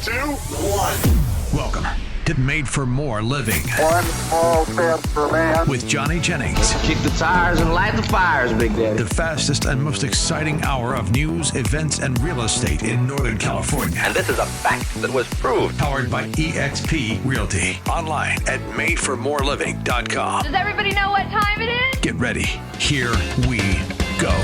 2, 1. Welcome to Made for More Living. One small step for man. With Johnny Jennings. Kick the tires and light the fires, Big Daddy. The fastest and most exciting hour of news, events, and real estate in Northern California. And this is a fact that was proved. Powered by eXp Realty. Online at madeformoreliving.com. Does everybody know what time it is? Get ready. Here we go.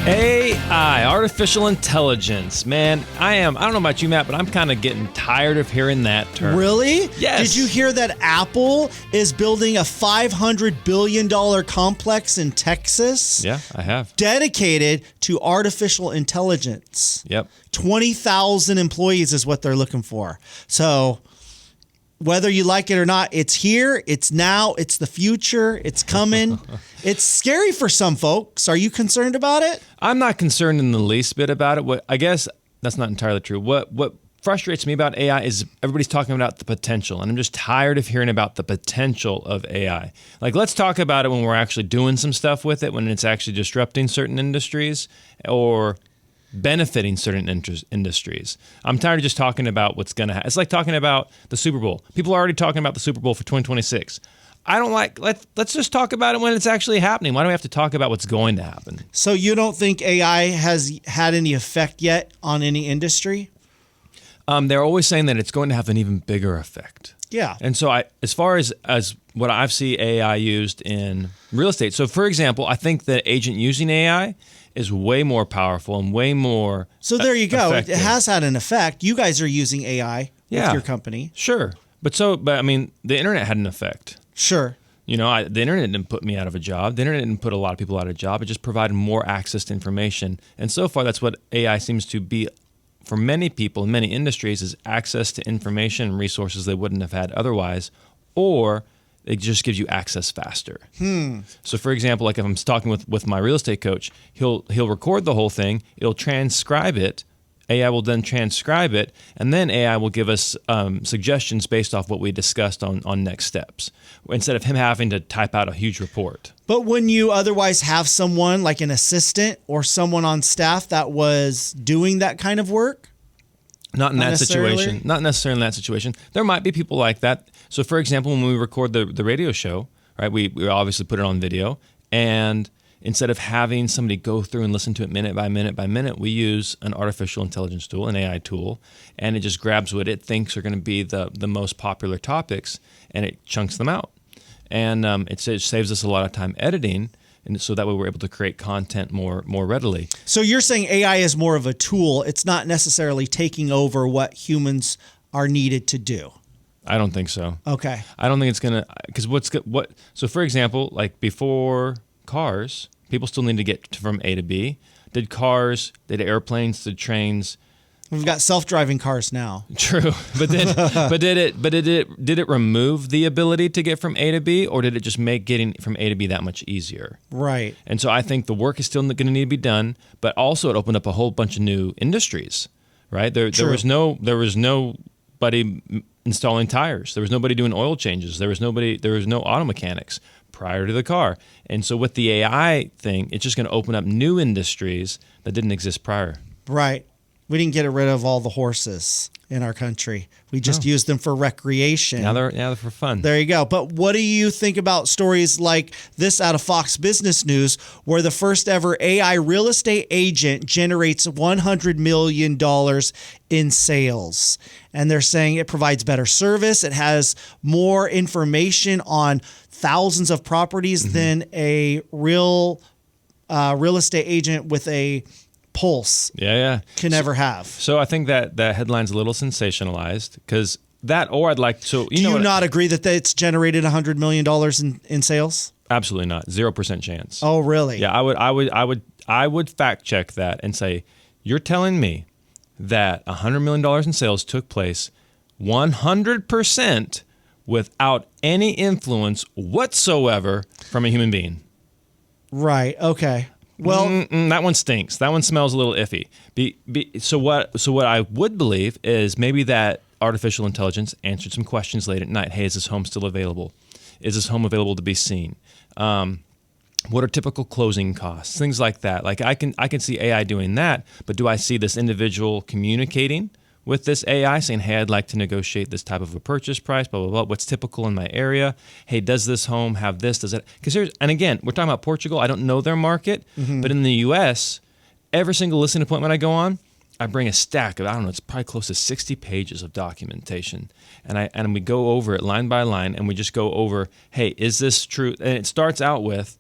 AI, artificial intelligence. Man, I don't know about you, Matt, but I'm kind of getting tired of hearing that term. Really? Yes. Did you hear that Apple is building a $500 billion complex in Texas? Yeah, I have. Dedicated to artificial intelligence. Yep. 20,000 employees is what they're looking for. So whether you like it or not, it's here, it's now, it's the future, it's coming. It's scary for some folks. Are you concerned about it? I'm not concerned in the least bit about it. I guess that's not entirely true. What frustrates me about AI is everybody's talking about the potential, and I'm just tired of hearing about the potential of AI. Like, let's talk about it when we're actually doing some stuff with it, when it's actually disrupting certain industries or benefiting certain industries. I'm tired of just talking about what's going to happen. It's like talking about the Super Bowl. People are already talking about the Super Bowl for 2026. I don't like, let's just talk about it when it's actually happening. Why do we have to talk about what's going to happen? So you don't think AI has had any effect yet on any industry? They're always saying that it's going to have an even bigger effect. Yeah. And so as far as what I've seen AI used in real estate. So for example, I think the agent using AI is way more powerful and way more So there you go. effective. It has had an effect. You guys are using AI with your company. Sure. But I mean, the internet had an effect. Sure. You know, the internet didn't put me out of a job. The internet didn't put a lot of people out of a job. It just provided more access to information. And so far, that's what AI seems to be for many people in many industries, is access to information and resources they wouldn't have had otherwise, or it just gives you access faster. So for example, like if I'm talking with my real estate coach, he'll record the whole thing, it'll transcribe it, AI will then transcribe it, and then AI will give us suggestions based off what we discussed on next steps, instead of him having to type out a huge report. But wouldn't you otherwise have someone like an assistant or someone on staff that was doing that kind of work? Not in that situation. Not necessarily in that situation. There might be people like that. So for example, when we record the radio show, right, we obviously put it on video, and instead of having somebody go through and listen to it minute by minute by minute, we use an artificial intelligence tool, an AI tool, and it just grabs what it thinks are going to be the most popular topics, and it chunks them out. And it saves us a lot of time editing, and so that way we're able to create content more readily. So you're saying AI is more of a tool. It's not necessarily taking over what humans are needed to do. I don't think so. Okay. I don't think it's going to, because so for example, like before cars, people still need to get from A to B. Did airplanes, did trains? We've got self-driving cars now. True, but did it remove the ability to get from A to B, or did it just make getting from A to B that much easier? Right. And so I think the work is still going to need to be done, but also it opened up a whole bunch of new industries. Right? There was nobody installing tires. There was nobody doing oil changes. There was no auto mechanics prior to the car. And so with the AI thing, it's just going to open up new industries that didn't exist prior. Right. We didn't get rid of all the horses in our country. We just used them for recreation. Now they're for fun. There you go. But what do you think about stories like this out of Fox Business News, where the first ever AI real estate agent generates $100 million in sales? And they're saying it provides better service. It has more information on thousands of properties than a real estate agent with a pulse can ever have. So I think that headline's a little sensationalized, because that, or I'd like to. Do you not agree that it's generated $100 million in sales? Absolutely not. 0% chance. Oh, really? Yeah, I would fact check that and say, you're telling me that $100 million in sales took place 100% without any influence whatsoever from a human being? Right. Okay. Well, that one stinks. That one smells a little iffy. So what I would believe is maybe that artificial intelligence answered some questions late at night. Hey, is this home still available? Is this home available to be seen? What are typical closing costs? Things like that. Like I can see AI doing that, but do I see this individual communicating with this AI saying, hey, I'd like to negotiate this type of a purchase price, blah, blah, blah. What's typical in my area? Hey, does this home have this? Does it? Because and again, we're talking about Portugal. I don't know their market, but in the U.S., every single listing appointment I go on, I bring a stack of, I don't know, it's probably close to 60 pages of documentation. And we go over it line by line, and we just go over, hey, is this true? And it starts out with,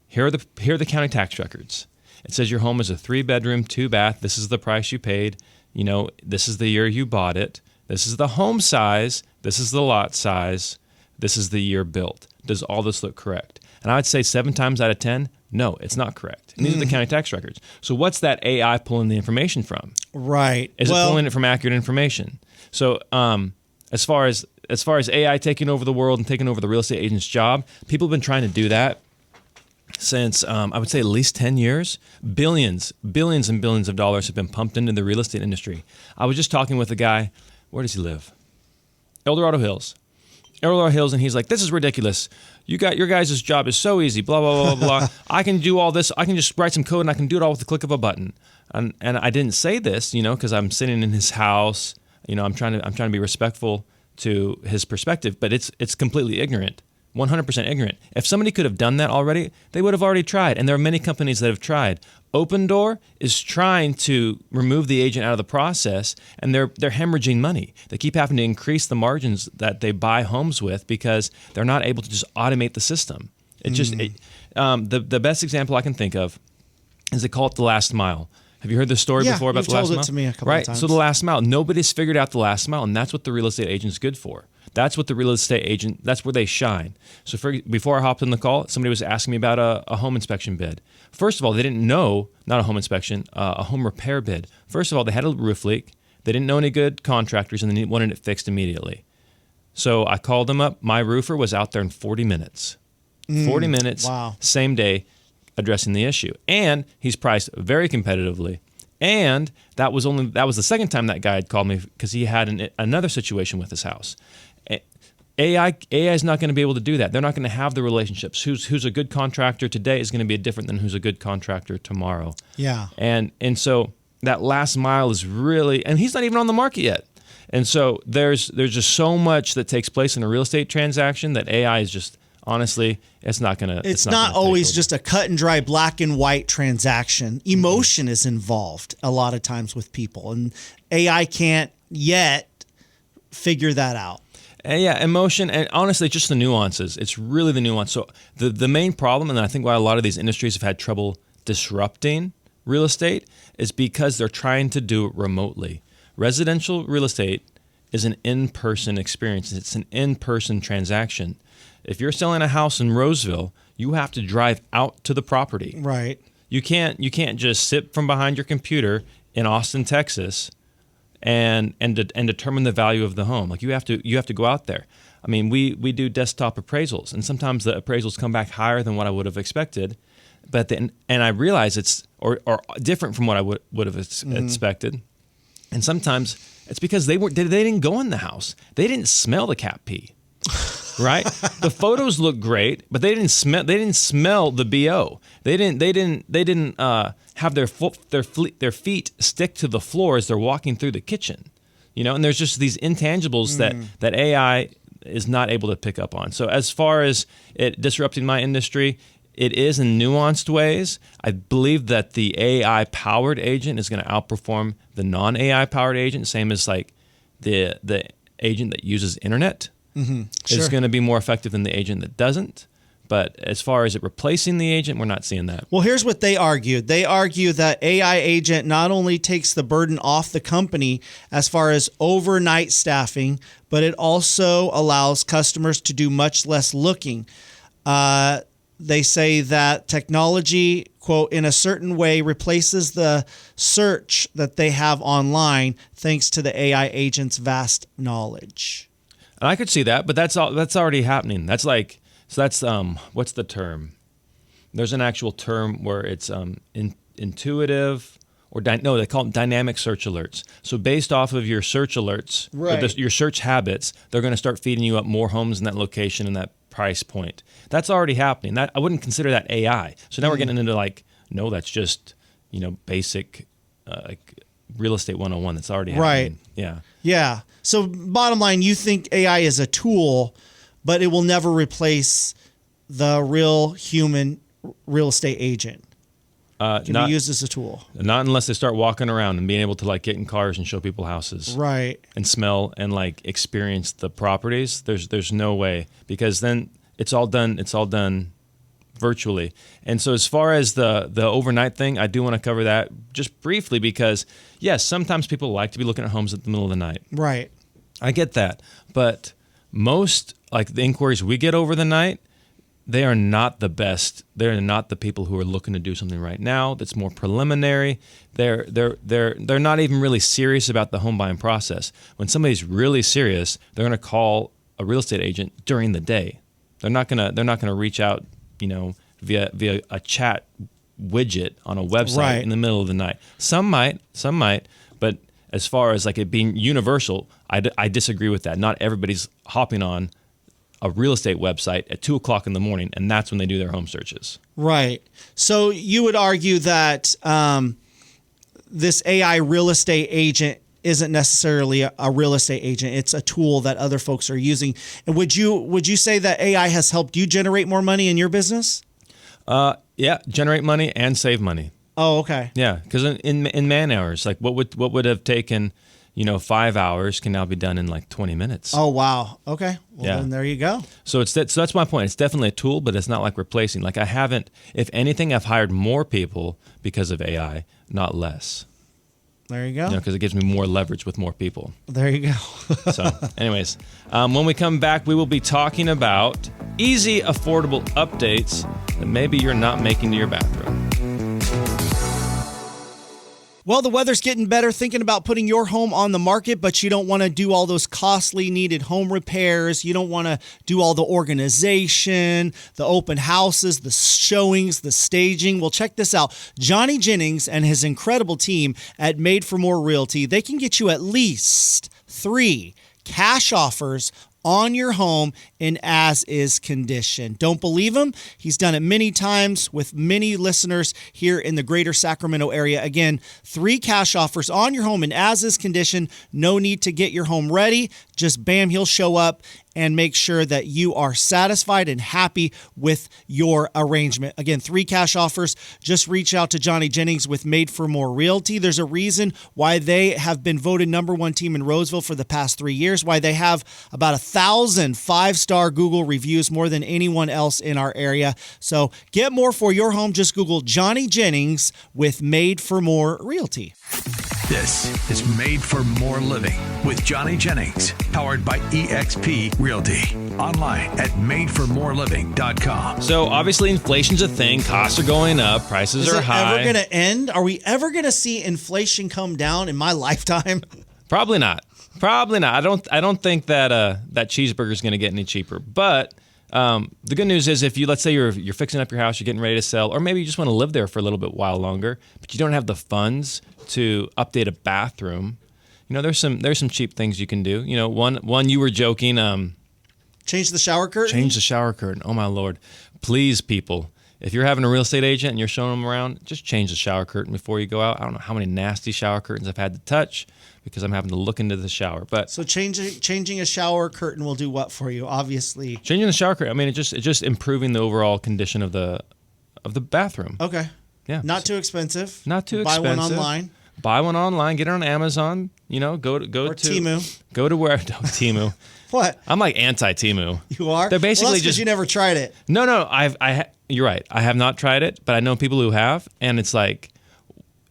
here are the county tax records. It says your home is a 3-bedroom, 2-bath. This is the price you paid. You know, this is the year you bought it. This is the home size. This is the lot size. This is the year built. Does all this look correct? And I would say 7 times out of 10, no, it's not correct. And these are the county tax records. So what's that AI pulling the information from? Right. Is it pulling it from accurate information? So as far as AI taking over the world and taking over the real estate agent's job, people have been trying to do that since, I would say, at least 10 years. Billions and billions of dollars have been pumped into the real estate industry. I was just talking with a guy. Where does he live? El Dorado Hills, and he's like, this is ridiculous. Your guys' job is so easy, blah, blah, blah, blah. I can do all this. I can just write some code, and I can do it all with the click of a button. And I didn't say this, because I'm sitting in his house. I'm trying to be respectful to his perspective, but it's completely ignorant. 100% ignorant. If somebody could have done that already, they would have already tried. And there are many companies that have tried. Open Door is trying to remove the agent out of the process, and they're hemorrhaging money. They keep having to increase the margins that they buy homes with because they're not able to just automate the system. The best example I can think of is they call it the last mile. Have you heard this story before about the last mile? Yeah, you've told it to me a couple of times. So the last mile, nobody's figured out the last mile, and that's what the real estate agent's good for. That's what the real estate agent, that's where they shine. So before I hopped on the call, somebody was asking me about a home inspection bid. First of all, they didn't know, not a home inspection, a home repair bid. First of all, they had a roof leak. They didn't know any good contractors, and they wanted it fixed immediately. So I called them up. My roofer was out there in 40 minutes. 40 minutes, wow. Same day, addressing the issue. And he's priced very competitively. And that was the second time that guy had called me because he had another situation with his house. AI is not going to be able to do that. They're not going to have the relationships. Who's a good contractor today is going to be different than who's a good contractor tomorrow. Yeah. And so that last mile is really, and he's not even on the market yet. And so there's just so much that takes place in a real estate transaction that AI is just, honestly, it's not going to. It's not always just a cut and dry black and white transaction. Emotion is involved a lot of times with people, and AI can't yet figure that out. Yeah, emotion, and honestly, just the nuances. It's really the nuance. So the main problem, and I think why a lot of these industries have had trouble disrupting real estate, is because they're trying to do it remotely. Residential real estate is an in-person experience. It's an in-person transaction. If you're selling a house in Roseville, you have to drive out to the property. Right. You can't just sit from behind your computer in Austin, Texas, and determine the value of the home. Like you have to go out there. I mean, we do desktop appraisals, and sometimes the appraisals come back higher than what I would have expected. But then, and I realize it's or different from what I would have expected. And sometimes it's because they didn't go in the house. They didn't smell the cat pee. Right? The photos look great, but they didn't smell the BO. They didn't have their feet stick to the floor as they're walking through the kitchen. And there's just these intangibles that AI is not able to pick up on. So as far as it disrupting my industry, it is in nuanced ways. I believe that the AI-powered agent is going to outperform the non-AI-powered agent, same as like the agent that uses internet. Sure. Is going to be more effective than the agent that doesn't. But as far as it replacing the agent, we're not seeing that. Well, here's what they argued. They argue that AI agent not only takes the burden off the company as far as overnight staffing, but it also allows customers to do much less looking. They say that technology, quote, in a certain way replaces the search that they have online thanks to the AI agent's vast knowledge. And I could see that, but that's already happening. That's like, so that's what's the term? There's an actual term where it's intuitive, or no, they call them dynamic search alerts. So based off of your search alerts, right, your search habits, they're going to start feeding you up more homes in that location and that price point. That's already happening. That I wouldn't consider that AI. So now we're getting into like, no, that's just, basic like real estate 101 that's already happening. Right. Yeah. Yeah. So bottom line, you think AI is a tool, but it will never replace the real human real estate agent. Can be used as a tool. Not unless they start walking around and being able to like get in cars and show people houses. Right. And smell and like experience the properties. There's no way, because then it's all done virtually. And so as far as the overnight thing, I do want to cover that just briefly, because yes, sometimes people like to be looking at homes at the middle of the night. Right. I get that. But most like the inquiries we get over the night, they are not the best. They're not the people who are looking to do something right now that's more preliminary. They're not even really serious about the home buying process. When somebody's really serious, they're going to call a real estate agent during the day. They're not gonna reach out, via a chat widget on a website in the middle of the night. Some might, but as far as like it being universal, I disagree with that. Not everybody's hopping on a real estate website at 2:00 in the morning, and that's when they do their home searches. Right. So you would argue that this AI real estate agent isn't necessarily a real estate agent. It's a tool that other folks are using. And would you say that AI has helped you generate more money in your business? Yeah, generate money and save money. Oh, okay. Yeah, because in man hours, like what would have taken 5 hours can now be done in like 20 minutes. Oh, wow. Okay. Well, Yeah. then there you go. So that's my point. It's definitely a tool, but it's not like replacing. Like I haven't, if anything, I've hired more people because of AI, not less. There you go. Because it gives me more leverage with more people. There you go. So anyways, when we come back, we will be talking about easy, affordable updates that maybe you're not making to your bathroom. Well, the weather's getting better. Thinking about putting your home on the market, but you don't want to do all those costly needed home repairs. You don't want to do all the organization, the open houses, the showings, the staging. Well, check this out. Johnny Jennings and his incredible team at Made for More Realty, they can get you at least 3 cash offers on your home in as-is condition. Don't believe him? He's done it many times with many listeners here in the greater Sacramento area. Again, 3 cash offers on your home in as-is condition. No need to get your home ready. Just bam, he'll show up and make sure that you are satisfied and happy with your arrangement. Again, 3 cash offers. Just reach out to Johnny Jennings with Made for More Realty. There's a reason why they have been voted #1 team in Roseville for the past 3 years, why they have about 1,000 5-star Google reviews, more than anyone else in our area. So get more for your home. Just Google Johnny Jennings with Made for More Realty. This is Made for More Living with Johnny Jennings, powered by eXp Realty. Online at madeformoreliving.com. So obviously inflation's a thing. Costs are going up. Prices are high. Is it ever going to end? Are we ever going to see inflation come down in my lifetime? Probably not. I don't think that that cheeseburger is going to get any cheaper. But the good news is, if let's say you're fixing up your house, you're getting ready to sell, or maybe you just want to live there for a little bit while longer, but you don't have the funds to update a bathroom. There's some cheap things you can do. One you were joking. Change the shower curtain? Change the shower curtain. Oh my Lord. Please, people. If you're having a real estate agent and you're showing them around, just change the shower curtain before you go out. I don't know how many nasty shower curtains I've had to touch because I'm having to look into the shower. But so changing a shower curtain will do what for you? Obviously, changing the shower curtain. I mean, it's just improving the overall condition of the bathroom. Okay. Yeah. Not too expensive. Not too Buy expensive. one online. Buy one online. Get it on Amazon. Go or to Temu. Go to where? Temu. What? I'm like anti-Temu. You are? They're basically that's just. You never tried it. No. You're right. I have not tried it, but I know people who have, and it's like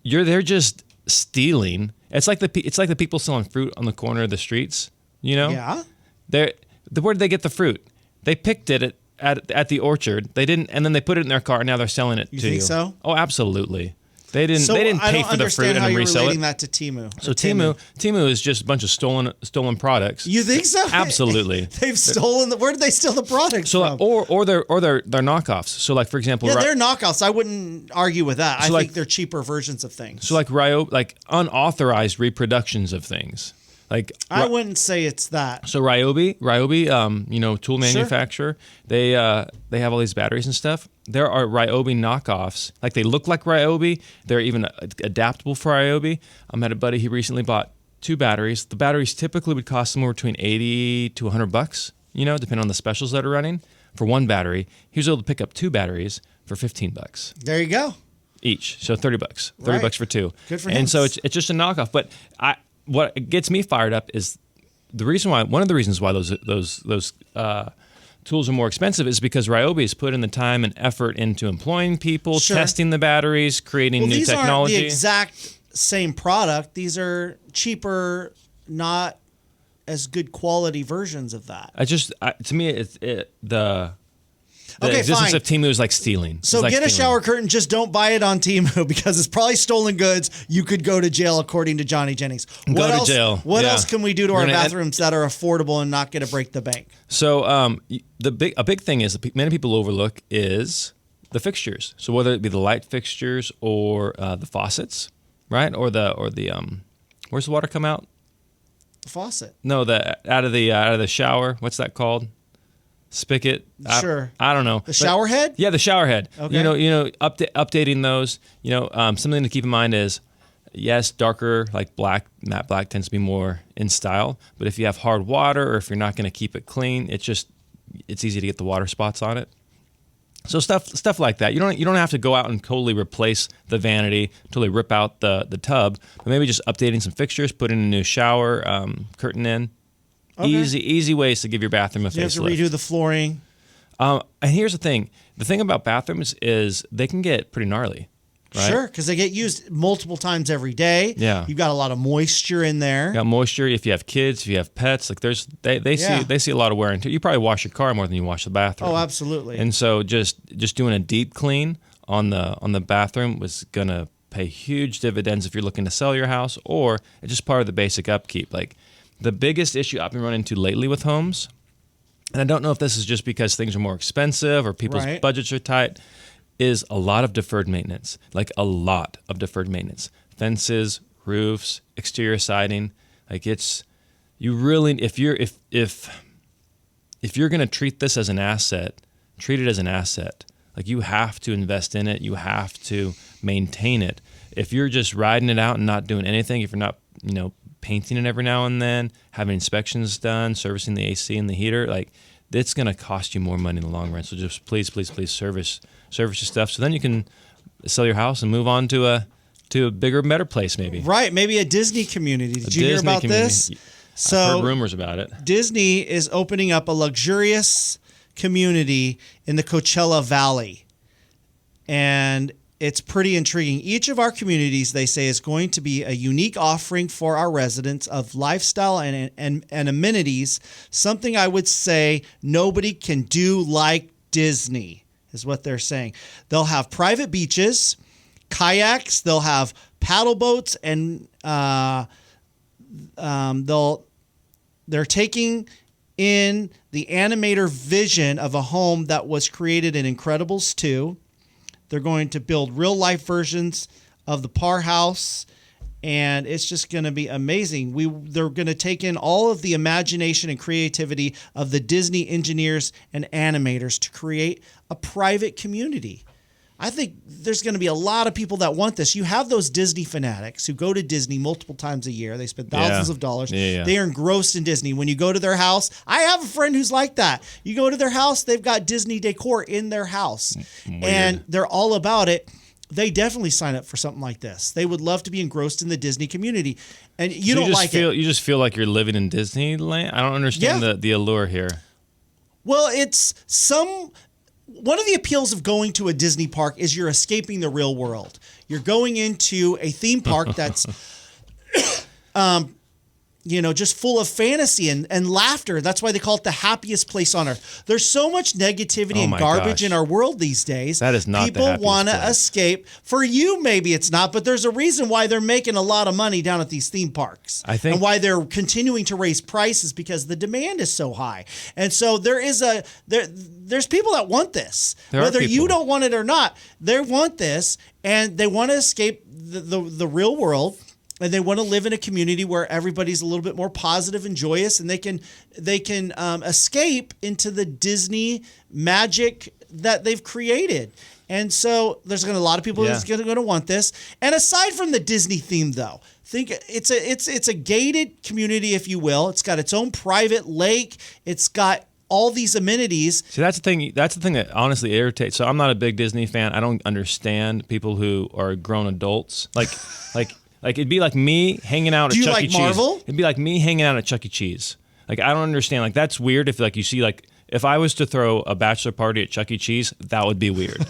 they're just stealing. It's like the people selling fruit on the corner of the streets. Yeah. Where did they get the fruit? They picked it at the orchard. They didn't, and then they put it in their car. And now they're selling it to you. You think so? Oh, Absolutely. They didn't. So They didn't I pay don't for the fruit understand and how then you're resell relating it. that to Temu. So Temu is just a bunch of stolen products. You think so? Absolutely. They've stolen where did they steal the products from? Or they're knockoffs. So like, for example, Yeah, they're knockoffs. I wouldn't argue with that. I like- think they're cheaper versions of things. so like unauthorized reproductions of things. Like I wouldn't say it's that. So Ryobi, tool manufacturer, they have all these batteries and stuff. There are Ryobi knockoffs. Like they look like Ryobi. They're even adaptable for Ryobi. I had a buddy, he recently bought 2 batteries. The batteries typically would cost somewhere between $80 to $100, depending on the specials that are running. For one battery, he was able to pick up 2 batteries for $15. There you go. Each. So $30. $30 for 2. Good for him. And so it's just a knockoff. But what gets me fired up is one of the reasons why those tools are more expensive is because Ryobi has put in the time and effort into employing people, testing the batteries, creating new these technology. Aren't the exact same product. These are cheaper, not as good quality versions of that. To me, the Okay, existence fine. of Temu is like stealing. So It's like get a stealing. shower curtain. Just don't buy it on Temu because it's probably stolen goods. You could go to jail, according to Johnny Jennings. Go to jail. What Yeah. else can we do to We're our gonna bathrooms that are affordable and not going to break the bank? So a big thing is that many people overlook is the fixtures. So whether it be the light fixtures or the faucets, right? Or the where's the water come out? The faucet. No, out of the shower. What's that called? Spigot. Sure. I don't know. The shower head? Yeah, the shower head. Okay. Updating those. Something to keep in mind is, yes, darker like black, matte black tends to be more in style. But if you have hard water or if you're not going to keep it clean, it's easy to get the water spots on it. So stuff like that. You don't have to go out and totally replace the vanity, totally rip out the tub, but maybe just updating some fixtures, putting a new shower curtain in. Okay. Easy ways to give your bathroom a facelift. You have to redo the flooring. And here's the thing. The thing about bathrooms is they can get pretty gnarly. Right? Sure, because they get used multiple times every day. Yeah. You've got a lot of moisture in there. You got moisture. If you have kids, if you have pets, like they see a lot of wear and tear. You probably wash your car more than you wash the bathroom. Oh, absolutely. And so just doing a deep clean on the bathroom was gonna pay huge dividends if you're looking to sell your house, or it's just part of the basic upkeep. Like the biggest issue I've been running into lately with homes, and I don't know if this is just because things are more expensive or people's budgets are tight, is a lot of deferred maintenance. Like a lot of deferred maintenance. Fences, roofs, exterior siding. Like if you're gonna treat this as an asset, treat it as an asset. Like you have to invest in it, you have to maintain it. If you're just riding it out and not doing anything, if you're not, painting it every now and then, having inspections done, servicing the AC and the heater, like it's going to cost you more money in the long run. So just please service your stuff, so then you can sell your house and move on to a bigger, better place, maybe. Right, maybe a Disney community. Did you hear about this? So I've heard rumors about it. Disney is opening up a luxurious community in the Coachella Valley, and it's pretty intriguing. Each of our communities, they say, is going to be a unique offering for our residents of lifestyle and amenities, something I would say nobody can do like Disney, is what they're saying. They'll have private beaches, kayaks, they'll have paddle boats, and they're taking in the animator vision of a home that was created in Incredibles 2. They're going to build real-life versions of the Parr House, and it's just going to be amazing. They're going to take in all of the imagination and creativity of the Disney engineers and animators to create a private community. I think there's going to be a lot of people that want this. You have those Disney fanatics who go to Disney multiple times a year. They spend thousands of dollars. Yeah. They are engrossed in Disney. When you go to their house, I have a friend who's like that. You go to their house, they've got Disney decor in their house. Weird. And they're all about it. They definitely sign up for something like this. They would love to be engrossed in the Disney community. And you don't like it. You just feel like you're living in Disneyland? I don't understand the allure here. Well, one of the appeals of going to a Disney park is you're escaping the real world. You're going into a theme park that's, just full of fantasy and laughter. That's why they call it the happiest place on earth. There's so much negativity and garbage in our world these days. That is not the People happiest want to place. escape. For you, maybe it's not, but there's a reason why they're making a lot of money down at these theme parks. I think, and why they're continuing to raise prices, because the demand is so high. And so there's people that want this. Whether you don't want it or not, they want this, and they want to escape the real world. and they want to live in a community where everybody's a little bit more positive and joyous, and they can escape into the Disney magic that they've created. And so there's going to a lot of people that's going to want this. And aside from the Disney theme, though, think it's a gated community, if you will. It's got its own private lake. It's got all these amenities. See, that's the thing. That's the thing that honestly irritates. So I'm not a big Disney fan. I don't understand people who are grown adults. Like it'd be like me hanging out at Chuck E. Cheese. Do you like Marvel? It'd be like me hanging out at Chuck E. Cheese. Like, I don't understand. Like, that's weird. If like you see like. If I was to throw a bachelor party at Chuck E. Cheese, that would be weird.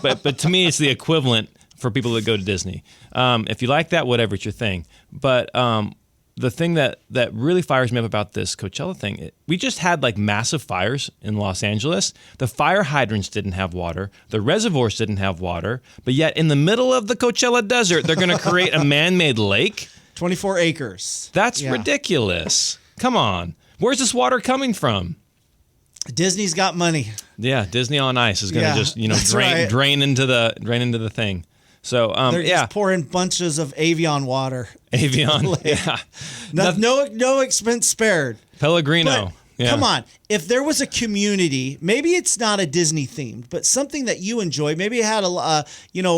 but to me, it's the equivalent for people that go to Disney. If you like that, whatever, it's your thing. But the thing that really fires me up about this Coachella thing, we just had like massive fires in Los Angeles. The fire hydrants didn't have water. The reservoirs didn't have water. But yet in the middle of the Coachella desert, they're going to create a man-made lake. 24 acres. That's ridiculous. Come on. Where's this water coming from? Disney's got money. Yeah, Disney on Ice is going to just drain into the thing. So they're just pouring bunches of Avion water. Avion, yeah. No expense spared. Pellegrino. But, come on. If there was a community, maybe it's not a Disney themed, but something that you enjoy, maybe it had a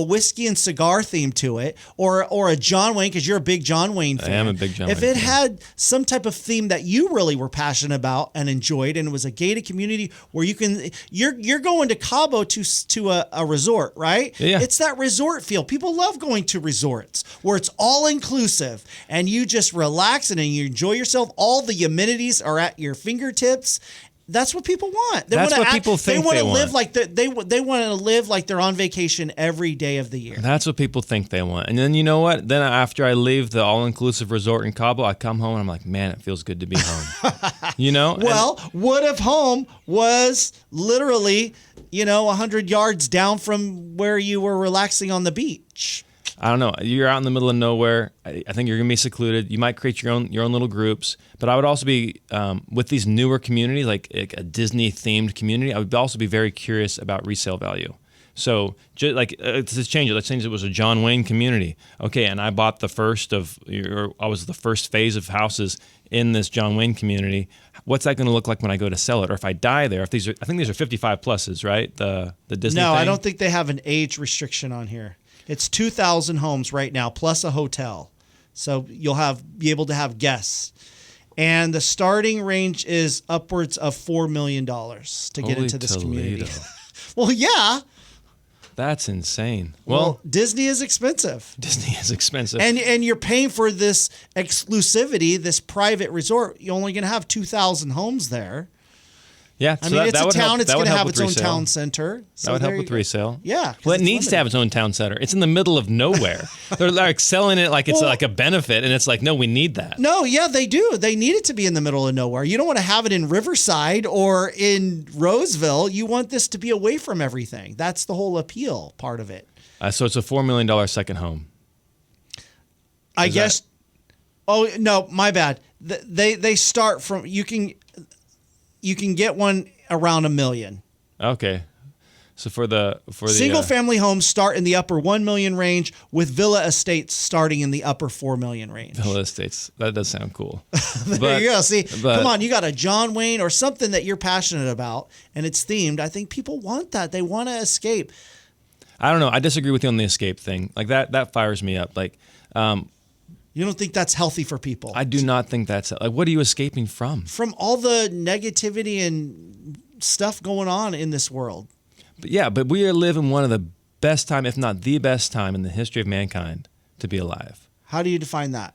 whiskey and cigar theme to it, or a John Wayne, because you're a big John Wayne fan. I am a big John Wayne fan. If it had some type of theme that you really were passionate about and enjoyed, and it was a gated community where you're going to Cabo to a resort, right? Yeah. It's that resort feel. People love going to resorts where it's all inclusive and you just relax and you enjoy yourself. All the amenities are at your fingertips. That's what people want. That's what people think they want. They want to live like they're on vacation every day of the year. That's what people think they want. And then you know what? Then after I leave the all-inclusive resort in Cabo, I come home and I'm like, man, it feels good to be home. Well, what if home was literally, 100 yards down from where you were relaxing on the beach? I don't know. You're out in the middle of nowhere. I think you're gonna be secluded. You might create your own little groups. But I would also be with these newer communities, like a Disney themed community. I would also be very curious about resale value. So let's change it. Let's change it. It was a John Wayne community. Okay, and I bought the first I was the first phase of houses in this John Wayne community. What's that going to look like when I go to sell it, or if I die there? I think these are 55 pluses, right? The Disney. No, thing? I don't think they have an age restriction on here. It's 2,000 homes right now, plus a hotel. So you'll be able to have guests. And the starting range is upwards of $4 million to get into this community. Well, yeah. That's insane. Well, Disney is expensive. Disney is expensive. And you're paying for this exclusivity, this private resort. You're only going to have 2,000 homes there. Yeah, I mean, it's a town. It's going to have its own town center. So that would help with resale. Yeah. Well, it needs to have its own town center. It's in the middle of nowhere. They're like selling it like it's like a benefit, and it's like, no, we need that. No, yeah, they do. They need it to be in the middle of nowhere. You don't want to have it in Riverside or in Roseville. You want this to be away from everything. That's the whole appeal part of it. So it's a $4 million second home. I guess. Oh no, my bad. They start from you can get one around $1 million. Okay. So for the single family homes start in the upper 1 million range, with villa estates starting in the upper 4 million range. Villa estates. That does sound cool. There you go. See, come on, you got a John Wayne or something that you're passionate about and it's themed. I think people want that. They want to escape. I don't know. I disagree with you on the escape thing. Like that fires me up. Like you don't think that's healthy for people? I do not think that's like. What are you escaping from? From all the negativity and stuff going on in this world. But we are living one of the best time, if not the best time, in the history of mankind to be alive. How do you define that?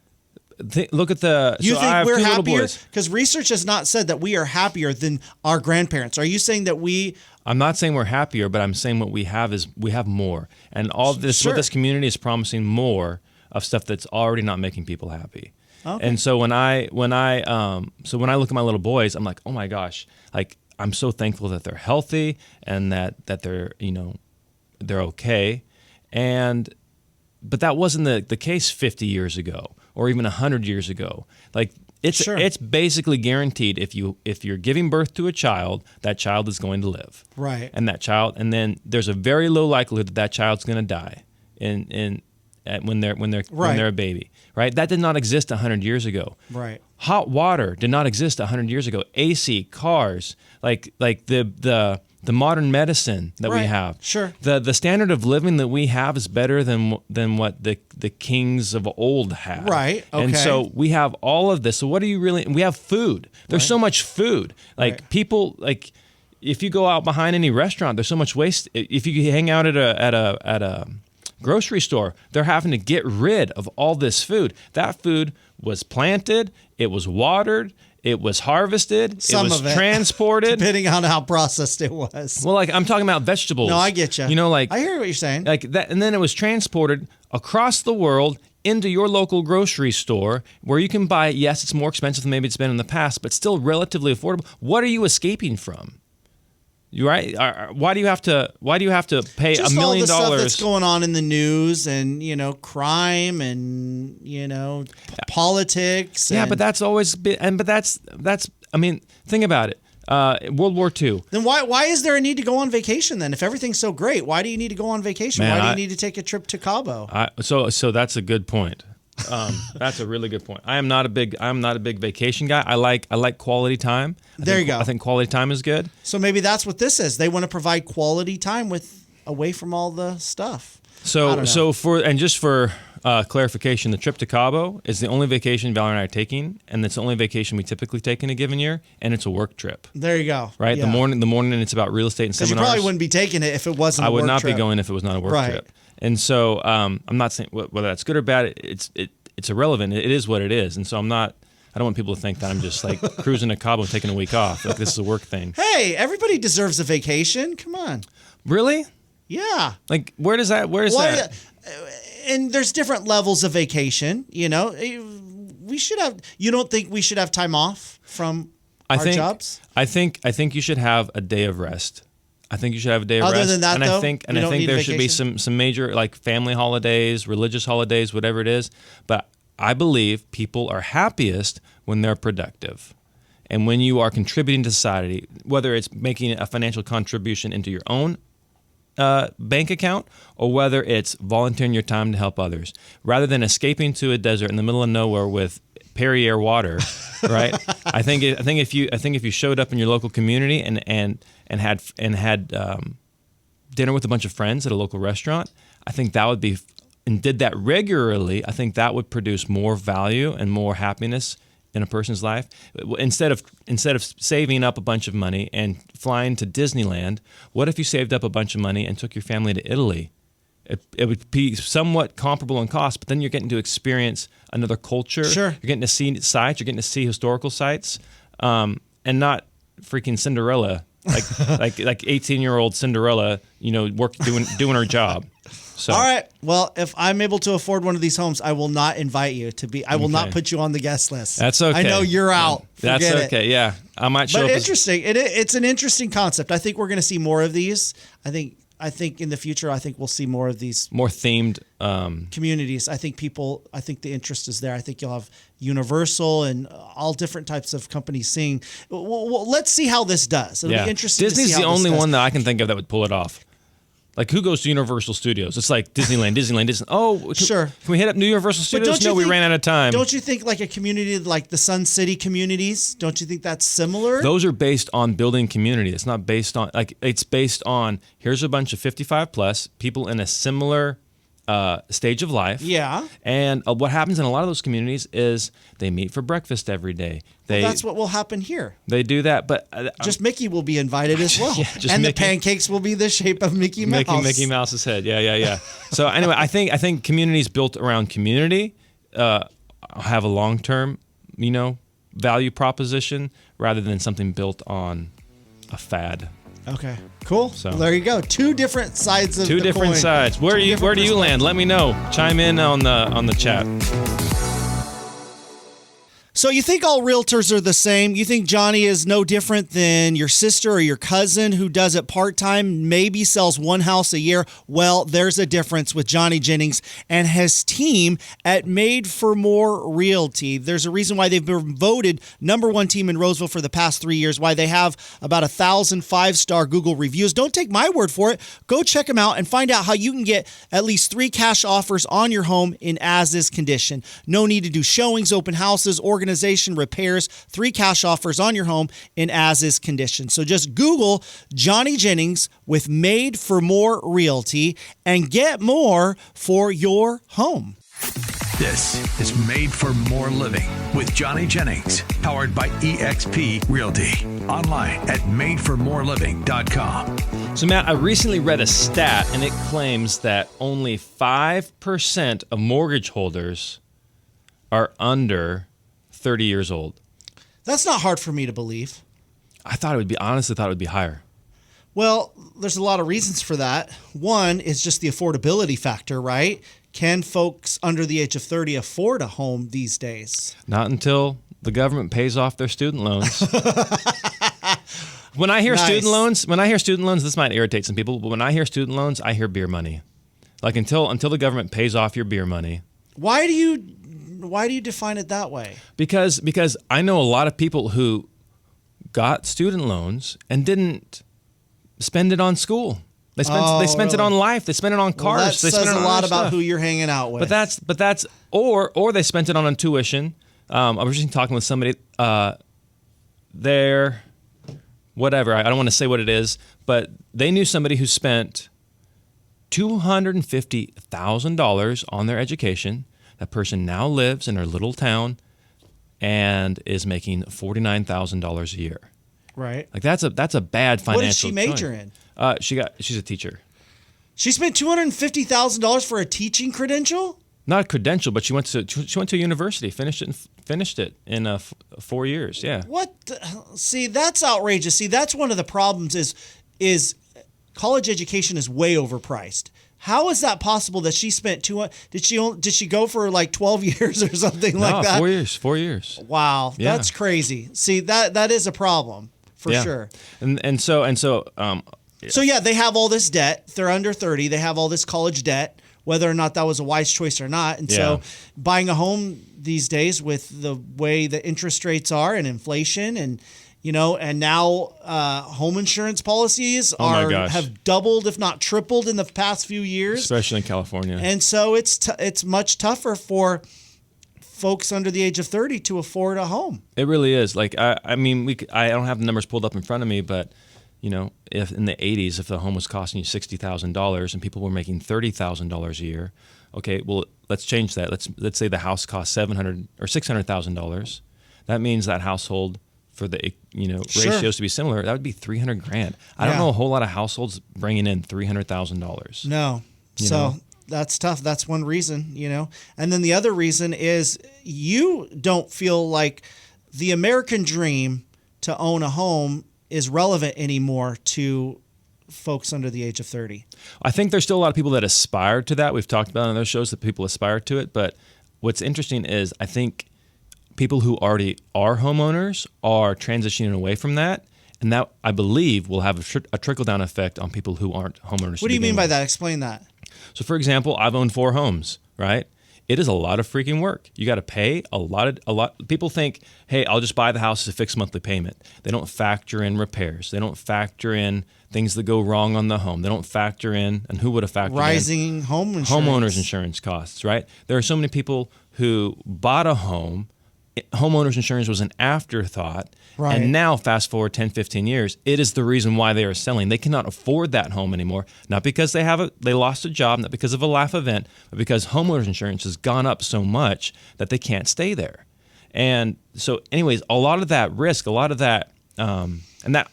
Look at the. You think we're happier? Because research has not said that we are happier than our grandparents. Are you saying that we? I'm not saying we're happier, but I'm saying what we have is we have more, and all this what this community is promising more of stuff that's already not making people happy. Okay. And so when I look at my little boys, I'm like, oh my gosh, like I'm so thankful that they're healthy and that they're they're okay, but that wasn't the case 50 years ago or even 100 years ago. Like it's basically guaranteed if you're giving birth to a child, that child is going to live. Right. And then there's a very low likelihood that child's going to die. when they're a baby, right? That did not exist 100 years ago. Right. Hot water did not exist 100 years ago. AC, cars, like the modern medicine that we Right. have. Sure. The standard of living that we have is better than what the kings of old had. Right, And okay. so we have all of this. So what do you really? We have food. There's so much food. Like Right. people like. If you go out behind any restaurant, there's so much waste. If you hang out at a grocery store, they're having to get rid of all this food. That food was planted, it was watered, it was harvested, Some it was of it. transported. Depending on how processed it was. Well, like I'm talking about vegetables. No, I get you. You know, like I hear what you're saying. like that, and then it was transported across the world into your local grocery store where you can buy it. Yes, it's more expensive than maybe it's been in the past, but still relatively affordable. What are you escaping from? You right? Why do you have to pay Just $1 million? all the stuff that's going on in the news, and crime, and politics. Yeah, and but that's always been. But that's. I mean, think about it. World War II. Then why is there a need to go on vacation then? If everything's so great, why do you need to go on vacation? Man, why do you need to take a trip to Cabo? So that's a good point. That's a really good point. I'm not a big vacation guy. I like quality time. There you go. I think quality time is good. So maybe that's what this is. They want to provide quality time away from all the stuff. I don't know. So for clarification, the trip to Cabo is the only vacation Valerie and I are taking, and it's the only vacation we typically take in a given year, and it's a work trip. There you go. Right, Yeah. the morning, and it's about real estate and Because seminars. you probably wouldn't be taking it if it wasn't. I a would work not trip. be going if it was not a work Right. trip. And so I'm not saying whether that's good or bad. It's irrelevant. It is what it is. And so I don't want people to think that I'm just like cruising to Cabo and taking a week off. Like this is a work thing. Hey, everybody deserves a vacation. Come on. Really? Yeah. Like where's that? And there's different levels of vacation. We should have. You don't think we should have time off from our jobs? I think you should have a day of rest. I think you should have a day of Other rest. than that, and though, I think you don't need there should be vacation? some major like family holidays, religious holidays, whatever it is. But I believe people are happiest when they're productive. And when you are contributing to society, whether it's making a financial contribution into your own bank account or whether it's volunteering your time to help others, rather than escaping to a desert in the middle of nowhere with Perrier water, right? I think if you showed up in your local community and had dinner with a bunch of friends at a local restaurant, I think that would be, and did that regularly, I think that would produce more value and more happiness in a person's life. Instead of saving up a bunch of money and flying to Disneyland, what if you saved up a bunch of money and took your family to Italy? It would be somewhat comparable in cost, but then you're getting to experience another culture. Sure. You're getting to see sites. You're getting to see historical sites, and not freaking Cinderella, like 18-year-old Cinderella, doing her job. So. All right. Well, if I'm able to afford one of these homes, I will not invite you to be. I will not Okay. put you on the guest list. That's okay. I know you're out. That's Forget okay. it. Yeah, I might show But up. interesting. It's an interesting concept. I think we're going to see more of these. I think in the future, we'll see more of these More themed. communities. I think the interest is there. I think you'll have Universal and all different types of companies seeing. Well, let's see how this does. It'll be interesting. Disney's to see the how this only does. one that I can think of that would pull it off. Like, who goes to Universal Studios? It's like Disneyland. Oh, Sure. Can we hit up Universal But Studios? don't you No, we think- ran out of time. Don't you think like a community like the Sun City communities? Don't you think that's similar? Those are based on building community. It's not based on, it's based on, here's a bunch of 55 plus people in a similar stage of life. Yeah. And what happens in a lot of those communities is they meet for breakfast every day. That's what will happen here. They do that, but Just Mickey will be invited as well. Yeah, just and Mickey. the pancakes will be the shape of Mickey Mouse. Mickey Mouse's head. Yeah. So anyway, I think communities built around community have a long-term, value proposition rather than something built on a fad. Okay, cool. So- Well, there you go. Two different sides of Two the different coin. sides. Where do you land? Let me know. Chime in on the chat. So you think all realtors are the same? You think Johnny is no different than your sister or your cousin who does it part-time, maybe sells one house a year? Well, there's a difference with Johnny Jennings and his team at Made for More Realty. There's a reason why they've been voted #1 team in Roseville for the past 3 years, why they have about 1,000 5-star Google reviews. Don't take my word for it. Go check them out and find out how you can get at least 3 cash offers on your home in as-is condition. No need to do showings, open houses, organization, repairs, 3 cash offers on your home in as-is condition. So just Google Johnny Jennings with Made for More Realty and get more for your home. This is Made for More Living with Johnny Jennings, powered by EXP Realty. Online at madeformoreliving.com. So, Matt, I recently read a stat, and it claims that only 5% of mortgage holders are under 30 years old. That's not hard for me to believe. Honestly thought it would be higher. Well, there's a lot of reasons for that. One is just the affordability factor, right? Can folks under the age of 30 afford a home these days? Not until the government pays off their student loans. When I hear student loans, this might irritate some people, but when I hear student loans, I hear beer money. Like until the government pays off your beer money. Why do you define it that way? Because I know a lot of people who got student loans and didn't spend it on school. They spent it on life. They spent it on cars. Well, that they says spent it a on lot other about stuff. who you're hanging out with. But that's or they spent it on tuition. I was just talking with somebody there. Whatever. I don't want to say what it is, but they knew somebody who spent $250,000 on their education. That person now lives in her little town and is making $49,000 a year. Right. Like that's a bad financial. What did she major in? She's a teacher. She spent $250,000 for a teaching credential? Not a credential, but she went to a university, finished it in 4 years. Yeah. What? See, that's outrageous. See, that's one of the problems is college education is way overpriced. How is that possible that she spent did she go for like 12 years or something like that? 4 years. 4 years. Wow, Yeah. that's crazy. See, that is a problem for sure. So yeah, they have all this debt. They're under 30. They have all this college debt, whether or not that was a wise choice or not. And so buying a home these days with the way the interest rates are and inflation and now home insurance policies have doubled, if not tripled, in the past few years, especially in California. And so it's much tougher for folks under the age of 30 to afford a home. It really is. Like I don't have the numbers pulled up in front of me, but if in the 80s, if the home was costing you $60,000 and people were making $30,000 a year, okay, well let's change that. Let's say the house costs $700,000 or $600,000. That means that household, for the ratios to be similar, that would be $300,000. I don't know a whole lot of households bringing in $300,000. No, that's tough. That's one reason, And then the other reason is you don't feel like the American dream to own a home is relevant anymore to folks under the age of 30. I think there's still a lot of people that aspire to that. We've talked about on those shows that people aspire to it, but what's interesting is I think people who already are homeowners are transitioning away from that, and that, I believe, will have a trickle-down effect on people who aren't homeowners. What do you mean by that? Explain that. So, for example, I've owned 4 homes, right? It is a lot of freaking work. You got to pay a lot. People think, hey, I'll just buy the house as a fixed monthly payment. They don't factor in repairs. They don't factor in things that go wrong on the home. They don't factor in, and who would have factored rising home insurance. Homeowners insurance costs, right? There are so many people who bought a home. Homeowners insurance was an afterthought. Right. And now, fast forward 10, 15 years, it is the reason why they are selling. They cannot afford that home anymore, not because they lost a job, not because of a life event, but because homeowners insurance has gone up so much that they can't stay there. And so anyways, a lot of that risk, and that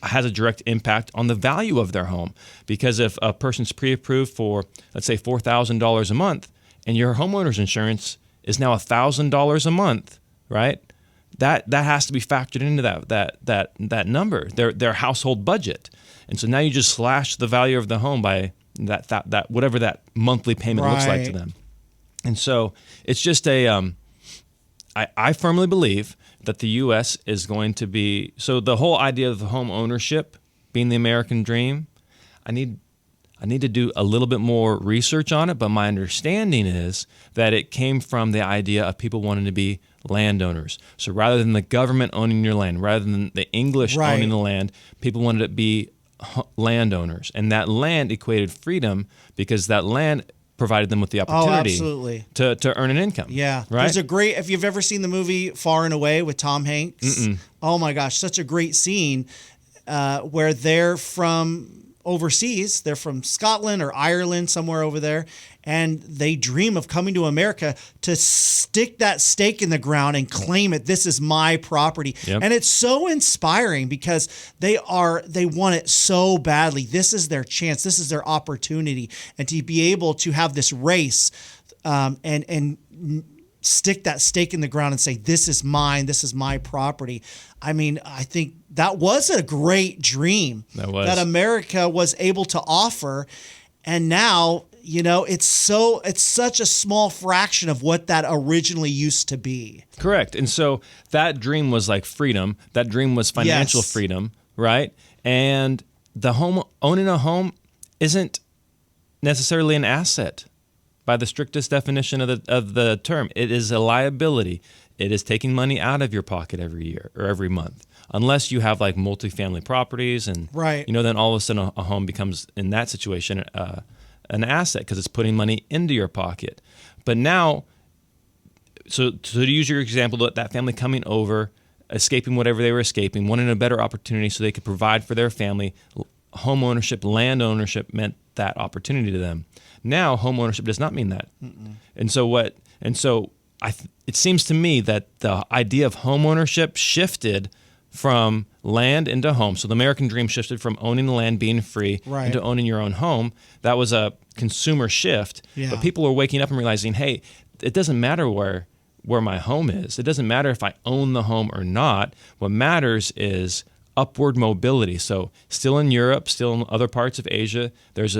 has a direct impact on the value of their home, because if a person's pre-approved for, let's say, $4,000 a month, and your homeowners insurance is now $1,000 a month, right? That has to be factored into that number, their household budget, and so now you just slash the value of the home by that whatever that monthly payment looks like to them, and so it's just I firmly believe that the U.S. is going to be, so the whole idea of home ownership being the American dream, I need to do a little bit more research on it, but my understanding is that it came from the idea of people wanting to be landowners. So rather than the government owning your land, rather than the English Right. owning the land, people wanted to be landowners. And that land equated freedom because that land provided them with the opportunity absolutely. to earn an income. Yeah. Right? There's a great, if you've ever seen the movie Far and Away with Tom Hanks, oh my gosh, such a great scene where they're from overseas. They're from Scotland or Ireland, somewhere over there, and they dream of coming to America to stick that stake in the ground and claim it. This is my property. Yep. And it's so inspiring because they want it so badly. This is their chance. This is their opportunity. And to be able to have this race and stick that stake in the ground and say, this is mine, this is my property. I mean, I think that was a great dream that America was able to offer. And now, it's such a small fraction of what that originally used to be. Correct. And so that dream was like freedom. That dream was financial Yes. freedom, right? And owning a home isn't necessarily an asset by the strictest definition of the term. It is a liability. It is taking money out of your pocket every year or every month, unless you have like multifamily properties, and Right. then all of a sudden a home becomes, in that situation, an asset because it's putting money into your pocket. But now, so to use your example, that family coming over, escaping whatever they were escaping, wanting a better opportunity so they could provide for their family, home ownership, land ownership meant that opportunity to them. Now, home ownership does not mean that. And so it seems to me that the idea of home ownership shifted from land into home. So the American dream shifted from owning the land, being free, Right. into owning your own home. That was a consumer shift. Yeah. But people are waking up and realizing, hey, it doesn't matter where my home is. It doesn't matter if I own the home or not. What matters is upward mobility. So still in Europe, still in other parts of Asia, there's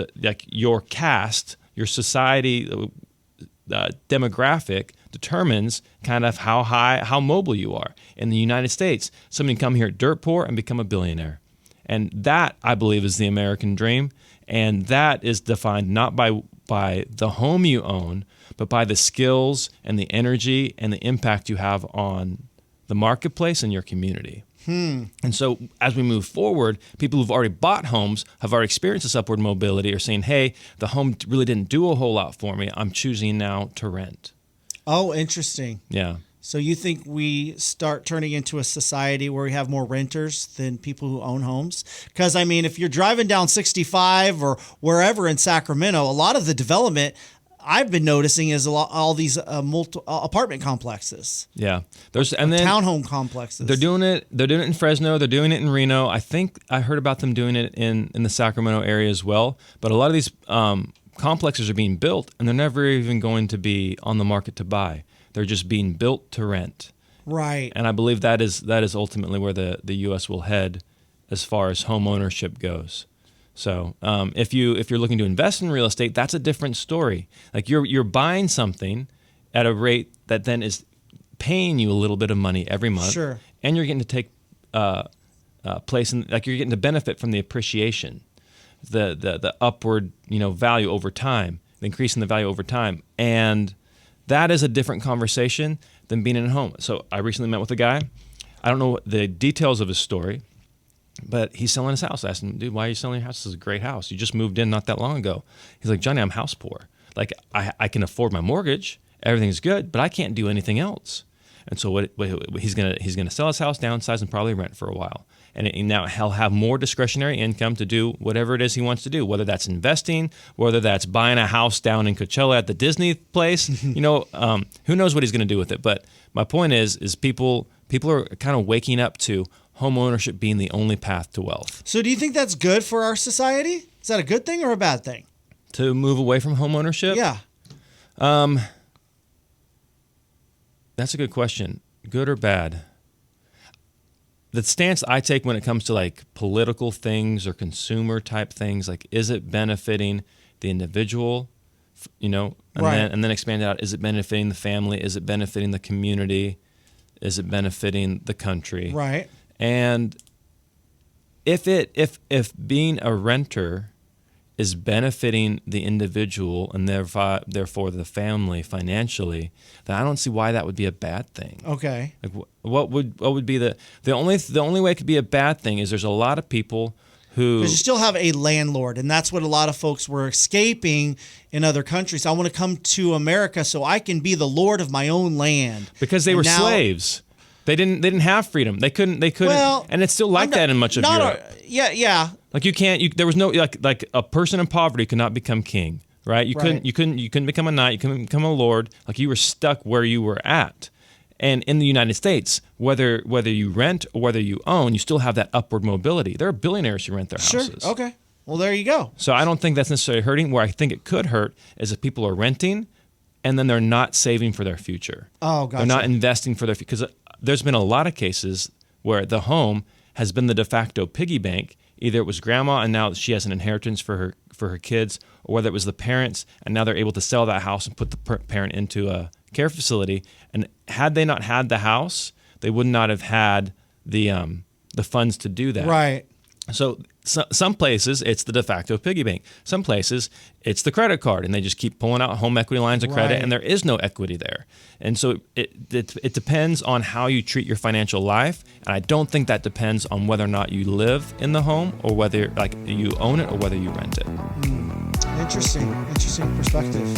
your caste, your society demographic determines kind of how mobile you are. In the United States, somebody can come here dirt poor and become a billionaire. And that, I believe, is the American dream. And that is defined not by the home you own, but by the skills and the energy and the impact you have on the marketplace and your community. And so as we move forward, people who've already bought homes, have already experienced this upward mobility, are saying, hey, the home really didn't do a whole lot for me. I'm choosing now to rent. Oh, interesting. Yeah. So you think we start turning into a society where we have more renters than people who own homes? Because, I mean, if you're driving down 65 or wherever in Sacramento, a lot of the development I've been noticing is all these apartment complexes. Yeah. Townhome complexes. They're doing it in Fresno. They're doing it in Reno. I think I heard about them doing it in the Sacramento area as well. But a lot of these complexes are being built, and they're never even going to be on the market to buy. They're just being built to rent. Right. And I believe that is ultimately where the U.S. will head as far as home ownership goes. So if you're looking to invest in real estate, that's a different story. Like you're buying something at a rate that then is paying you a little bit of money every month. Sure. And you're getting to take place in, like, you're getting to benefit from the appreciation, the upward value over time, the increase in the value over time, and that is a different conversation than being in a home. So I recently met with a guy. I don't know the details of his story, but he's selling his house. I asked him, dude, why are you selling your house? This is a great house. You just moved in not that long ago. He's like, Johnny, I'm house poor. Like, I can afford my mortgage. Everything's good, but I can't do anything else. And so what he's gonna sell his house, downsize, and probably rent for a while. And now he'll have more discretionary income to do whatever it is he wants to do, whether that's investing, whether that's buying a house down in Coachella at the Disney place. Who knows what he's going to do with it? But my point is people are kind of waking up to home ownership being the only path to wealth. So do you think that's good for our society? Is that a good thing or a bad thing? To move away from home ownership? Yeah. That's a good question. Good or bad? The stance I take when it comes to like political things or consumer type things, like, is it benefiting the individual and then expand it out. Is it benefiting the family? Is it benefiting the community? Is it benefiting the country? Right. And if being a renter is benefiting the individual and therefore the family financially, then I don't see why that would be a bad thing. Okay. Like what would be the only way it could be a bad thing is there's a lot of people who, because you still have a landlord, and that's what a lot of folks were escaping in other countries. I want to come to America so I can be the lord of my own land. Because they were slaves. They didn't have freedom. They couldn't. Well, and it's still like that in much of Europe. Yeah. Like there was no like a person in poverty could not become king, right? You couldn't become a knight. You couldn't become a lord. Like you were stuck where you were at. And in the United States, whether you rent or whether you own, you still have that upward mobility. There are billionaires who rent their houses. Sure. Okay. Well, there you go. So I don't think that's necessarily hurting. Where I think it could hurt is if people are renting and then they're not saving for their future. Oh, gotcha. They're not investing for their future. Because there's been a lot of cases where the home has been the de facto piggy bank. Either it was grandma and now she has an inheritance for her kids, or whether it was the parents and now they're able to sell that house and put the parent into a care facility. And had they not had the house, they would not have had the funds to do that. Right. So some places it's the de facto piggy bank. Some places it's the credit card, and they just keep pulling out home equity lines of credit, Right. and there is no equity there. And so it depends on how you treat your financial life, and I don't think that depends on whether or not you live in the home or whether like you own it or whether you rent it. Interesting perspective.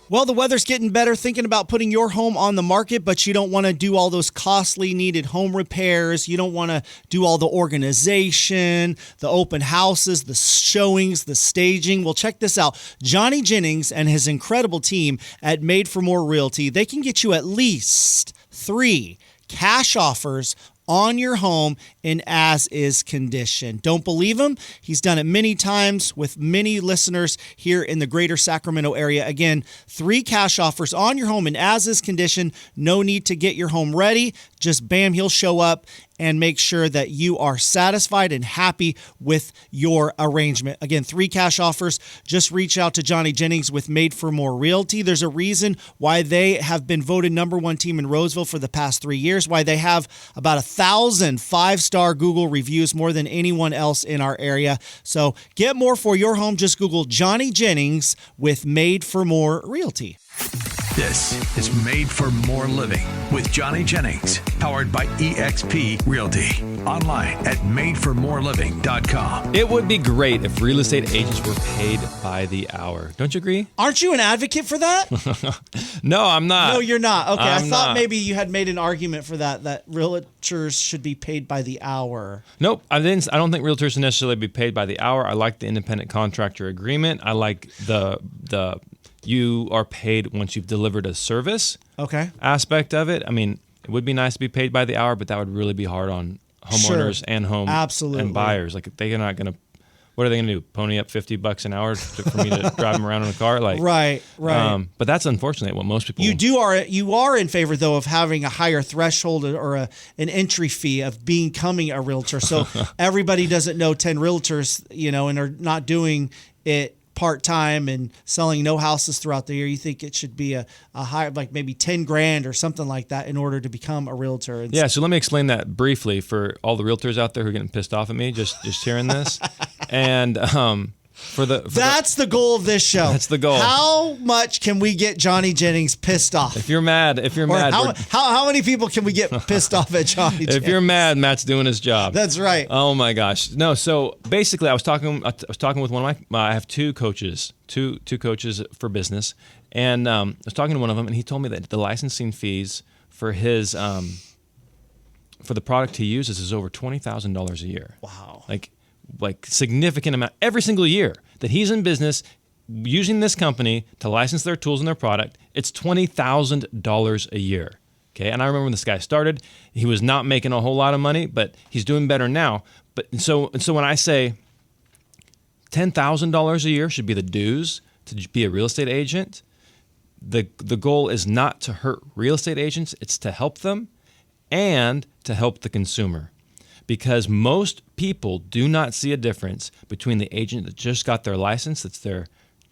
Well, the weather's getting better. Thinking about putting your home on the market, but you don't want to do all those costly needed home repairs. You don't want to do all the organization, the open houses, the showings, the staging. Well, check this out. Johnny Jennings and his incredible team at Made for More Realty, they can get you at least 3 cash offers on your home in as-is condition. Don't believe him? He's done it many times with many listeners here in the greater Sacramento area. Again, 3 cash offers on your home in as-is condition. No need to get your home ready. Just bam, he'll show up and make sure that you are satisfied and happy with your arrangement. Again, 3 cash offers. Just reach out to Johnny Jennings with Made for More Realty. There's a reason why they have been voted #1 team in Roseville for the past 3 years, why they have about 1,000 5-star Google reviews, more than anyone else in our area. So get more for your home. Just Google Johnny Jennings with Made for More Realty. This is Made for More Living with Johnny Jennings, powered by eXp Realty. Online at madeformoreliving.com. It would be great if real estate agents were paid by the hour. Don't you agree? Aren't you an advocate for that? No, I'm not. No, you're not. Okay, I I'm thought not. maybe you had made an argument for that realtors should be paid by the hour. Nope, I don't think realtors should necessarily be paid by the hour. I like the independent contractor agreement. I like the you are paid once you've delivered a service Okay. aspect of it. I mean, it would be nice to be paid by the hour, but that would really be hard on homeowners Sure. and Absolutely. and buyers. Like they're not going to. What are they going to do? Pony up $50 an hour for me to drive them around in a car? Like Right. But that's unfortunately what most people. You are in favor though of having a higher threshold or an entry fee of becoming a realtor. So everybody doesn't know 10 realtors, and are not doing it part-time and selling no houses throughout the year. You think it should be a higher, like maybe 10 grand or something like that in order to become a realtor. And Yeah, so let me explain that briefly for all the realtors out there who are getting pissed off at me just hearing this. And that's the goal of this show. That's the goal. How much can we get Johnny Jennings pissed off? If you're mad, How many people can we get pissed off at Johnny Jennings? if you're mad, Matt's doing his job. That's right. Oh my gosh. No, so basically I was talking with one of I have 2 coaches, two coaches for business, and I was talking to one of them, and he told me that the licensing fees for his for the product he uses is over $20,000 a year. Wow. Like significant amount every single year that he's in business using this company to license their tools and their product. It's $20,000 a year. Okay. And I remember when this guy started, he was not making a whole lot of money, but he's doing better now. But so when I say $10,000 a year should be the dues to be a real estate agent, the goal is not to hurt real estate agents. It's to help them and to help the consumer. Because most people do not see a difference between the agent that just got their license, that's their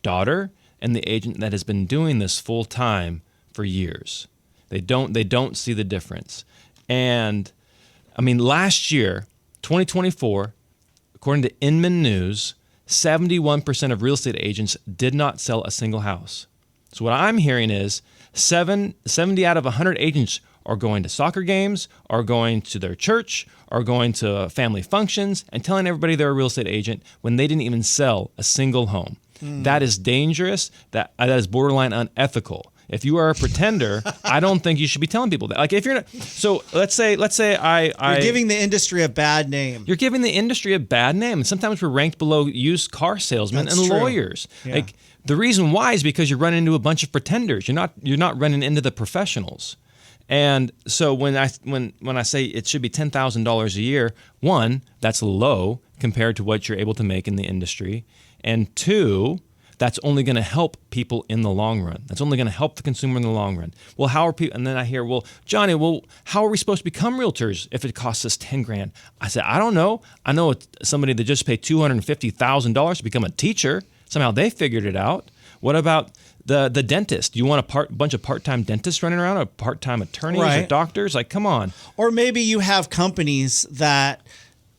daughter and the agent that has been doing this full time for years. They don't see the difference. And I mean, last year, 2024, according to Inman News, 71% of real estate agents did not sell a single house. So what I'm hearing is 70 out of 100 agents are going to soccer games, are going to their church, are going to family functions, and telling everybody they're a real estate agent when they didn't even sell a single home. That is dangerous. That is borderline unethical. If you are a pretender, I don't think you should be telling people that. Like, if you're not, so let's say you're giving the industry a bad name. You're giving the industry a bad name, and sometimes we're ranked below used car salesmen and true. lawyers. Yeah. Like, the reason why is because you're running into a bunch of pretenders. You're not running into the professionals. And so when I say it should be $10,000 a year, one, that's low compared to what you're able to make in the industry, and two, that's only going to help people in the long run. That's only going to help the consumer in the long run. Well, how are people? And then I hear, well, Johnny, how are we supposed to become realtors if it costs us $10,000? I said, I don't know. I know somebody that just paid $250,000 to become a teacher. Somehow they figured it out. What about the dentist? Do you want a bunch of part-time dentists running around, or part-time attorneys or doctors? Like, come on. Or maybe you have companies that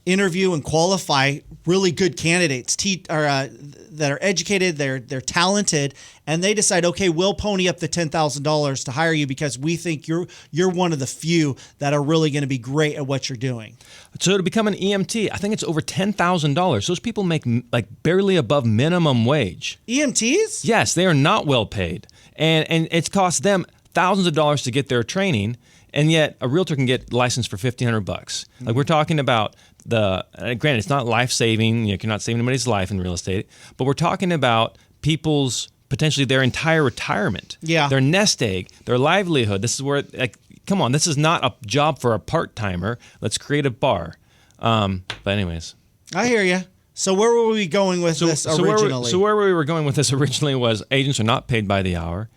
interview and qualify really good candidates that are educated, they're talented, and they decide, okay, we'll pony up the $10,000 to hire you because we think you're one of the few that are really going to be great at what you're doing. So to become an EMT, I think it's over $10,000. Those people make like barely above minimum wage. EMTs? Yes, they are not well paid, and it's cost them thousands of dollars to get their training, and yet a realtor can get licensed for $1,500. Like, we're talking about granted, it's not life-saving. You're not saving anybody's life in real estate, but we're talking about people's potentially their entire retirement, their nest egg, their livelihood. This is where, like, come on, this is not a job for a part-timer. Let's create a bar. But anyways. I hear you. So where were we going with this originally? Where we were going with this originally was agents are not paid by the hour.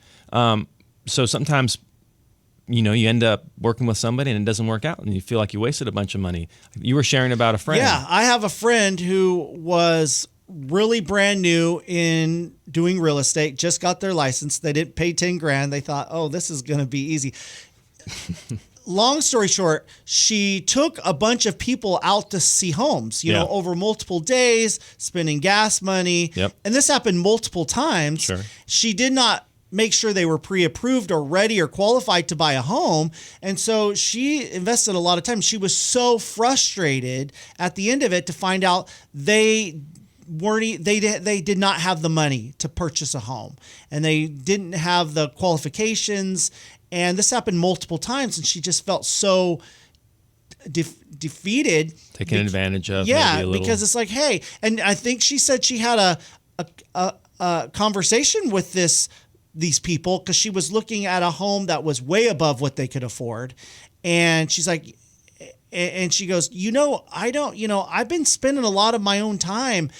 So sometimes, you end up working with somebody and it doesn't work out and you feel like you wasted a bunch of money. You were sharing about a friend. Yeah, I have a friend who was really brand new in doing real estate, just got their license. They didn't pay $10,000. They thought, oh, this is going to be easy. Long story short, she took a bunch of people out to see homes, you know, over multiple days, spending gas money. Yep. And this happened multiple times. Sure. She did not make sure they were pre-approved or ready or qualified to buy a home. And so she invested a lot of time. She was so frustrated at the end of it to find out they did not have the money to purchase a home, and they didn't have the qualifications. And this happened multiple times, and she just felt so defeated. Taken advantage of. Yeah, maybe a little. because it's like, hey, and I think she said she had a conversation with these people because she was looking at a home that was way above what they could afford. And she's like, and she goes, I've been spending a lot of my own time,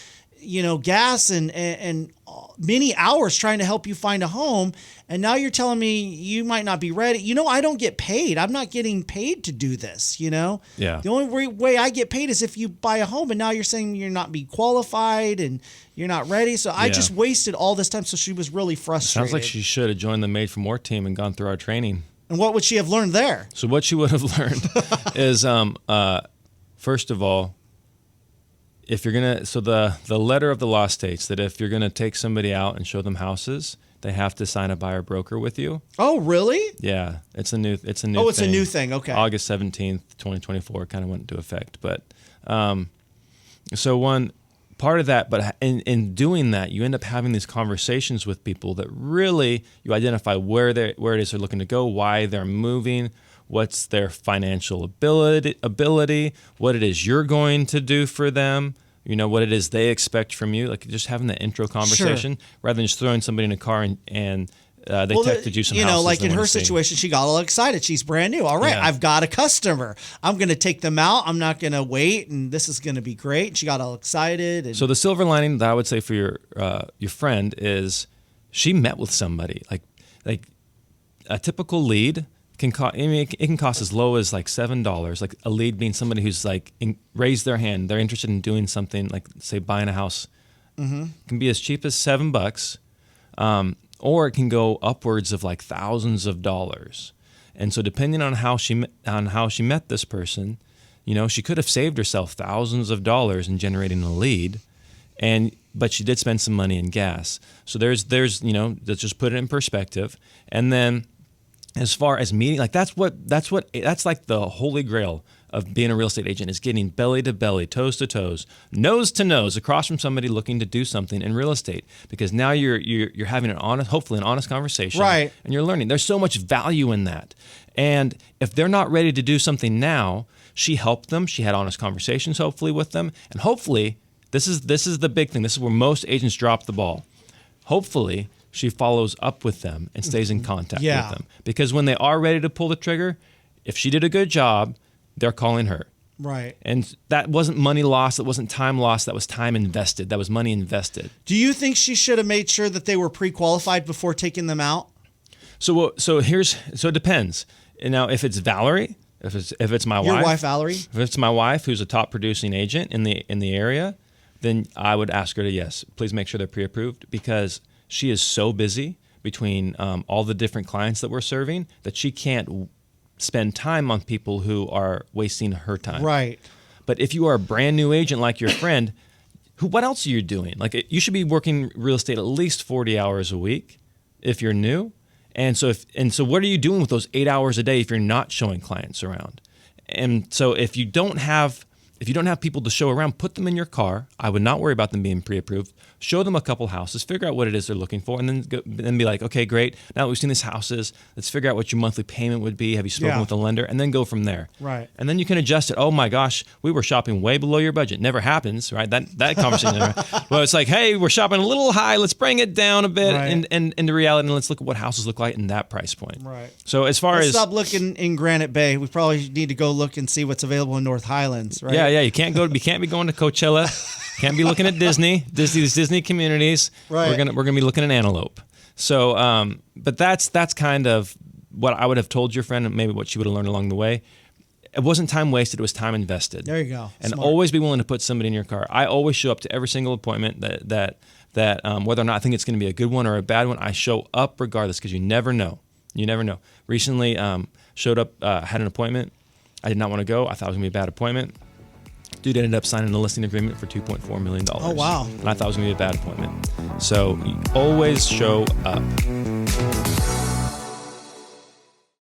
gas and many hours trying to help you find a home. And now you're telling me you might not be ready. I don't get paid. I'm not getting paid to do this, Yeah. The only way I get paid is if you buy a home, and now you're saying you're not be qualified and you're not ready. So I just wasted all this time. So she was really frustrated. Sounds like she should have joined the Made for More team and gone through our training. And what would she have learned there? So what she would have learned is, first of all, if you're going to, so the letter of the law states that if you're going to take somebody out and show them houses, they have to sign a buyer broker with you. Oh, really? Yeah, it's a new thing. Oh, it's a new thing. Okay. August 17th, 2024 kind of went into effect. But so one part of that, but in doing that, you end up having these conversations with people that really you identify where it is they're looking to go, why they're moving, what's their financial ability, what it is you're going to do for them, what it is they expect from you. Like, just having that intro conversation rather than just throwing somebody in a car and they texted you some houses like in her see. situation, she got all excited. She's brand new. All right, I've got a customer. I'm going to take them out. I'm not going to wait, and this is going to be great. She got all excited. And so the silver lining that I would say for your friend is she met with somebody. Like a typical lead can cost. It can cost as low as like $7. Like a lead being somebody who's like raised their hand. They're interested in doing something like, say, buying a house It can be as cheap as $7, or it can go upwards of like thousands of dollars. And so, depending on how she met this person, she could have saved herself thousands of dollars in generating a lead, but she did spend some money in gas. So there's let's just put it in perspective. And then, as far as meeting, like that's like the holy grail of being a real estate agent, is getting belly to belly, toes to toes, nose to nose, across from somebody looking to do something in real estate. Because now you're having hopefully an honest conversation, right? And you're learning. There's so much value in that. And if they're not ready to do something now, she helped them. She had honest conversations, hopefully, with them, and hopefully, this is the big thing. This is where most agents drop the ball. Hopefully, she follows up with them and stays in contact with them. Because when they are ready to pull the trigger, if she did a good job, they're calling her. Right. And that wasn't money lost. It wasn't time lost. That was time invested. That was money invested. Do you think she should have made sure that they were pre-qualified before taking them out? So it depends. Now, if it's Valerie, if it's my wife, your wife Valerie, if it's my wife who's a top producing agent in the area, then I would ask her to, yes, please make sure they're pre-approved, because she is so busy between all the different clients that we're serving that she can't spend time on people who are wasting her time. Right. But if you are a brand new agent like your friend, what else are you doing? Like, you should be working real estate at least 40 hours a week if you're new. And so what are you doing with those 8 hours a day if you're not showing clients around? And so if you don't have people to show around, put them in your car. I would not worry about them being pre-approved. Show them a couple houses, figure out what it is they're looking for, and then be like, okay, great. Now that we've seen these houses, let's figure out what your monthly payment would be. Have you spoken with the lender? And then go from there. Right. And then you can adjust it. Oh my gosh, we were shopping way below your budget. Never happens, right? That conversation. Well, it's like, hey, we're shopping a little high. Let's bring it down a bit, right. and into reality, and let's look at what houses look like in that price point. Right. So as far let's as stop looking in Granite Bay, we probably need to go look and see what's available in North Highlands. Right. Yeah. You can't be going to Coachella. Can't be looking at these Disney communities. Right. We're gonna be looking at Antelope. So, but that's kind of what I would have told your friend, and maybe what she would have learned along the way. It wasn't time wasted; it was time invested. There you go. And Smart. always be willing to put somebody in your car. I always show up to every single appointment that whether or not I think it's going to be a good one or a bad one, I show up regardless, because you never know. You never know. Recently, showed up, had an appointment. I did not want to go. I thought it was going to be a bad appointment. Dude ended up signing a listing agreement for $2.4 million. Oh, wow. And I thought it was going to be a bad appointment. So you always show up.